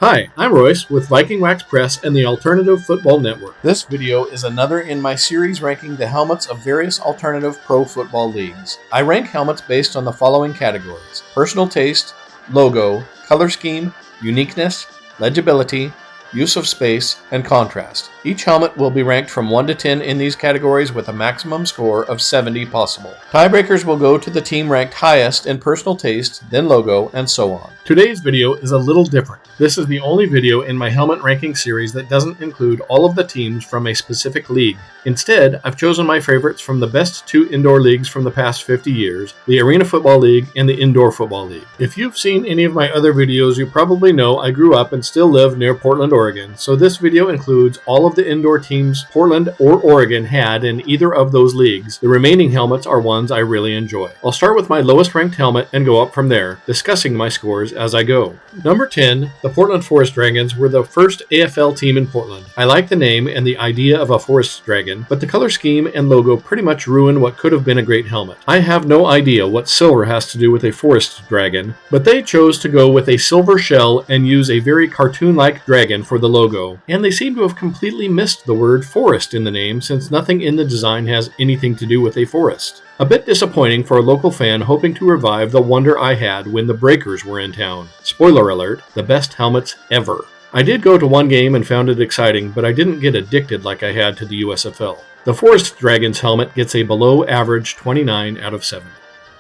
Hi, I'm Royce with Viking Wax Press and the Alternative Football Network. This video is another in my series ranking the helmets of various alternative pro football leagues. I rank helmets based on the following categories: personal taste, logo, color scheme, uniqueness, legibility, use of space, and contrast. Each helmet will be ranked from 1 to 10 in these categories with a maximum score of 70 possible. Tiebreakers will go to the team ranked highest in personal taste, then logo, and so on. Today's video is a little different. This is the only video in my helmet ranking series that doesn't include all of the teams from a specific league. Instead, I've chosen my favorites from the best 2 indoor leagues from the past 50 years, the Arena Football League and the Indoor Football League. If you've seen any of my other videos, you probably know I grew up and still live near Portland, Oregon, so this video includes all of the indoor teams Portland or Oregon had in either of those leagues. The remaining helmets are ones I really enjoy. I'll start with my lowest ranked helmet and go up from there, discussing my scores as I go. Number 10, the Portland Forest Dragons were the first AFL team in Portland. I like the name and the idea of a forest dragon, but the color scheme and logo pretty much ruin what could have been a great helmet. I have no idea what silver has to do with a forest dragon, but they chose to go with a silver shell and use a very cartoon-like dragon for the logo, and they seem to have completely missed the word forest in the name since nothing in the design has anything to do with a forest. A bit disappointing for a local fan hoping to revive the wonder I had when the Breakers were in town. Spoiler alert, the best helmets ever. I did go to one game and found it exciting, but I didn't get addicted like I had to the USFL. The Forest Dragons helmet gets a below average 29 out of 70.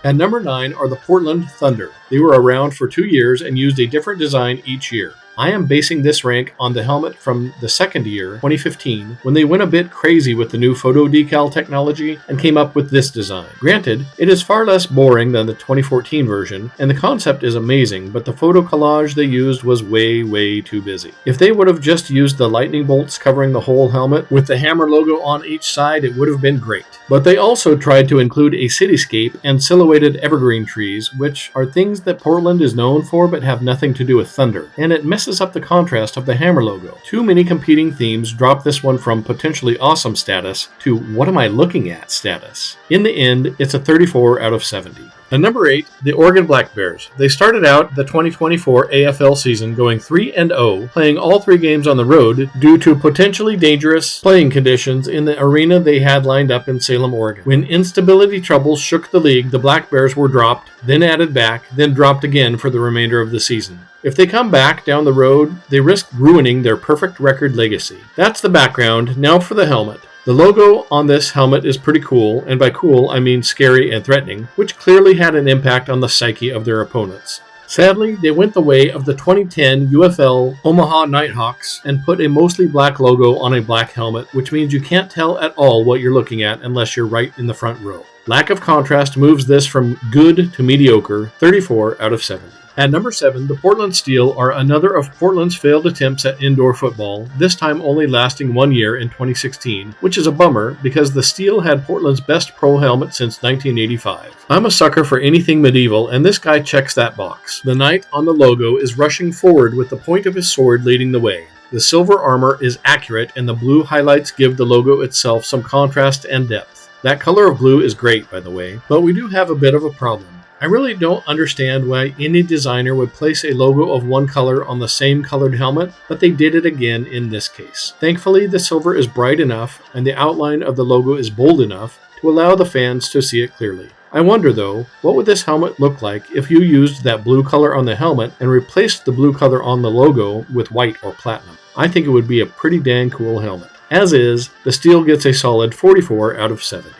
At number 9 are the Portland Thunder. They were around for 2 years and used a different design each year. I am basing this rank on the helmet from the second year, 2015, when they went a bit crazy with the new photo decal technology and came up with this design. Granted, it is far less boring than the 2014 version, and the concept is amazing, but the photo collage they used was way too busy. If they would have just used the lightning bolts covering the whole helmet with the hammer logo on each side, it would have been great. But they also tried to include a cityscape and silhouetted evergreen trees, which are things that Portland is known for but have nothing to do with thunder, and it messes up the contrast of the hammer logo. Too many competing themes drop this one from potentially awesome status to what am I looking at status. In the end, it's a 34 out of 70. At number 8, the Oregon Black Bears. They started out the 2024 AFL season going 3-0, playing all 3 games on the road due to potentially dangerous playing conditions in the arena they had lined up in Salem, Oregon. When instability troubles shook the league, the Black Bears were dropped, then added back, then dropped again for the remainder of the season. If they come back down the road, they risk ruining their perfect record legacy. That's the background. Now for the helmet. The logo on this helmet is pretty cool, and by cool I mean scary and threatening, which clearly had an impact on the psyche of their opponents. Sadly, they went the way of the 2010 UFL Omaha Nighthawks and put a mostly black logo on a black helmet, which means you can't tell at all what you're looking at unless you're right in the front row. Lack of contrast moves this from good to mediocre, 34 out of 70. At number 7, the Portland Steel are another of Portland's failed attempts at indoor football, this time only lasting 1 year in 2016, which is a bummer because the Steel had Portland's best pro helmet since 1985. I'm a sucker for anything medieval, and this guy checks that box. The knight on the logo is rushing forward with the point of his sword leading the way. The silver armor is accurate, and the blue highlights give the logo itself some contrast and depth. That color of blue is great, by the way, but we do have a bit of a problem. I really don't understand why any designer would place a logo of one color on the same colored helmet, but they did it again in this case. Thankfully, the silver is bright enough and the outline of the logo is bold enough to allow the fans to see it clearly. I wonder though, what would this helmet look like if you used that blue color on the helmet and replaced the blue color on the logo with white or platinum? I think it would be a pretty dang cool helmet. As is, the Steel gets a solid 44 out of 70.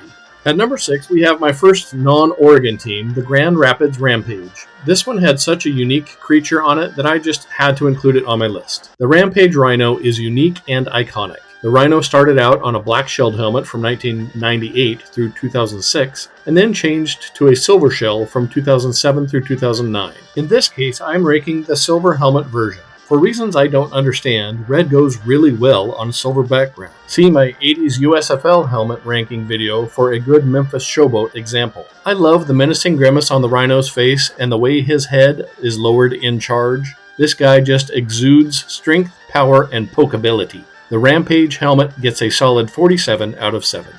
At number 6, we have my first non-Oregon team, the Grand Rapids Rampage. This one had such a unique creature on it that I just had to include it on my list. The Rampage Rhino is unique and iconic. The Rhino started out on a black shelled helmet from 1998 through 2006, and then changed to a silver shell from 2007 through 2009. In this case, I'm ranking the silver helmet version. For reasons I don't understand, red goes really well on silver background. See my 80s USFL helmet ranking video for a good Memphis Showboat example. I love the menacing grimace on the Rhino's face and the way his head is lowered in charge. This guy just exudes strength, power, and pokeability. The Rampage helmet gets a solid 47 out of 70.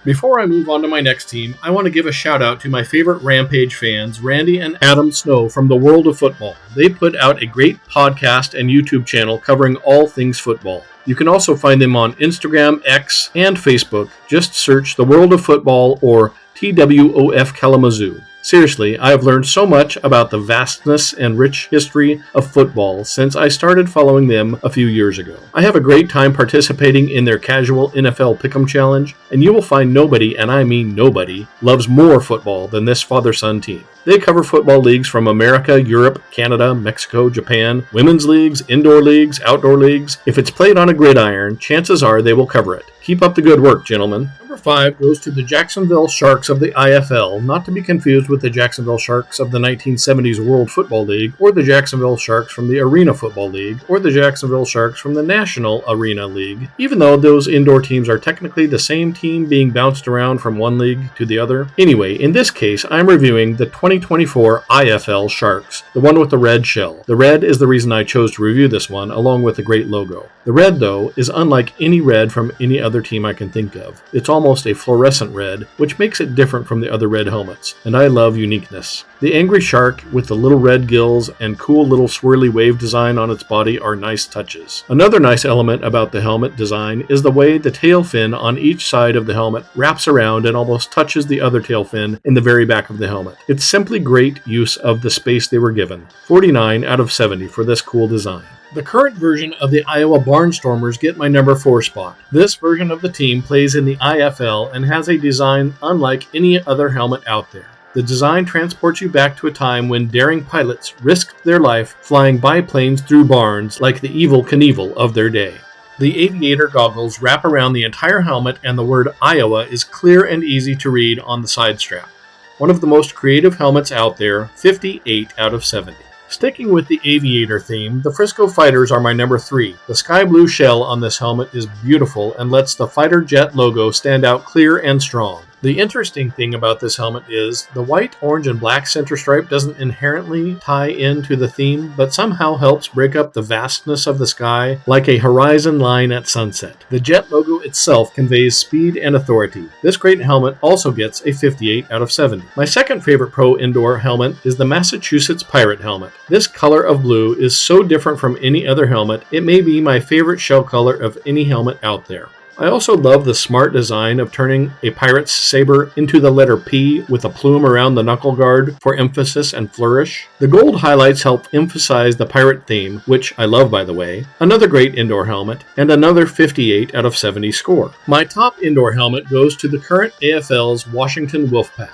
Before I move on to my next team, I want to give a shout out to my favorite Rampage fans, Randy and Adam Snow from the World of Football. They put out a great podcast and YouTube channel covering all things football. You can also find them on Instagram, X, and Facebook. Just search The World of Football or TWOF Kalamazoo. Seriously, I have learned so much about the vastness and rich history of football since I started following them a few years ago. I have a great time participating in their casual NFL Pick'em Challenge, and you will find nobody, and I mean nobody, loves more football than this father-son team. They cover football leagues from America, Europe, Canada, Mexico, Japan, women's leagues, indoor leagues, outdoor leagues. If it's played on a gridiron, chances are they will cover it. Keep up the good work, gentlemen. Number 5 goes to the Jacksonville Sharks of the IFL, not to be confused with the Jacksonville Sharks of the 1970s World Football League, or the Jacksonville Sharks from the Arena Football League, or the Jacksonville Sharks from the National Arena League, even though those indoor teams are technically the same team being bounced around from one league to the other. Anyway, in this case, I'm reviewing the 2024 IFL Sharks, the one with the red shell. The red is the reason I chose to review this one, along with the great logo. The red, though, is unlike any red from any other team I can think of. It's almost a fluorescent red, which makes it different from the other red helmets, and I love uniqueness. The angry shark with the little red gills and cool little swirly wave design on its body are nice touches. Another nice element about the helmet design is the way the tail fin on each side of the helmet wraps around and almost touches the other tail fin in the very back of the helmet. It's simply great use of the space they were given. 49 out of 70 for this cool design. The current version of the Iowa Barnstormers get my number 4 spot. This version of the team plays in the IFL and has a design unlike any other helmet out there. The design transports you back to a time when daring pilots risked their life flying biplanes through barns like the Evel Knievel of their day. The aviator goggles wrap around the entire helmet, and the word Iowa is clear and easy to read on the side strap. One of the most creative helmets out there, 58 out of 70. Sticking with the aviator theme, the Frisco Fighters are my number 3. The sky blue shell on this helmet is beautiful and lets the fighter jet logo stand out clear and strong. The interesting thing about this helmet is the white, orange, and black center stripe doesn't inherently tie into the theme, but somehow helps break up the vastness of the sky like a horizon line at sunset. The jet logo itself conveys speed and authority. This great helmet also gets a 58 out of 70. My second favorite pro indoor helmet is the Massachusetts Pirate helmet. This color of blue is so different from any other helmet, it may be my favorite shell color of any helmet out there. I also love the smart design of turning a pirate's saber into the letter P with a plume around the knuckle guard for emphasis and flourish. The gold highlights help emphasize the pirate theme, which I love by the way. Another great indoor helmet, and another 58 out of 70 score. My top indoor helmet goes to the current AFL's Washington Wolfpack.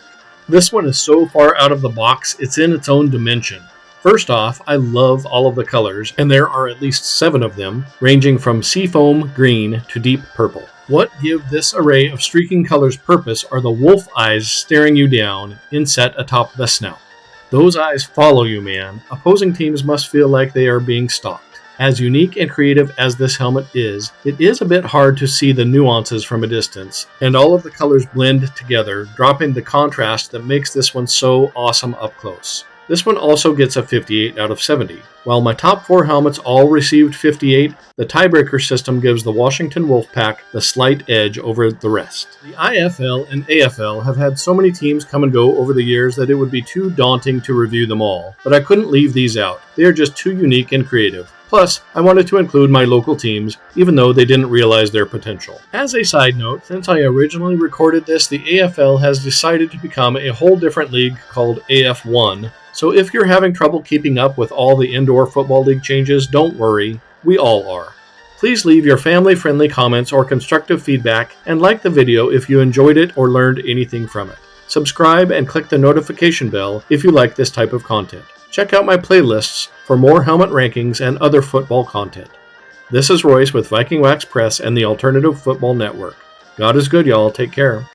This one is so far out of the box, it's in its own dimension. First off, I love all of the colors, and there are at least 7 of them, ranging from seafoam green to deep purple. What give this array of streaking colors purpose are the wolf eyes staring you down, inset atop the snout. Those eyes follow you, man. Opposing teams must feel like they are being stalked. As unique and creative as this helmet is, it is a bit hard to see the nuances from a distance, and all of the colors blend together, dropping the contrast that makes this one so awesome up close. This one also gets a 58 out of 70. While my top 4 helmets all received 58, the tiebreaker system gives the Washington Wolfpack the slight edge over the rest. The IFL and AFL have had so many teams come and go over the years that it would be too daunting to review them all, but I couldn't leave these out. They are just too unique and creative. Plus, I wanted to include my local teams, even though they didn't realize their potential. As a side note, since I originally recorded this, the AFL has decided to become a whole different league called AF1. So if you're having trouble keeping up with all the indoor football league changes, don't worry, we all are. Please leave your family-friendly comments or constructive feedback, and like the video if you enjoyed it or learned anything from it. Subscribe and click the notification bell if you like this type of content. Check out my playlists for more helmet rankings and other football content. This is Royce with Viking Wax Press and the Alternative Football Network. God is good, y'all. Take care.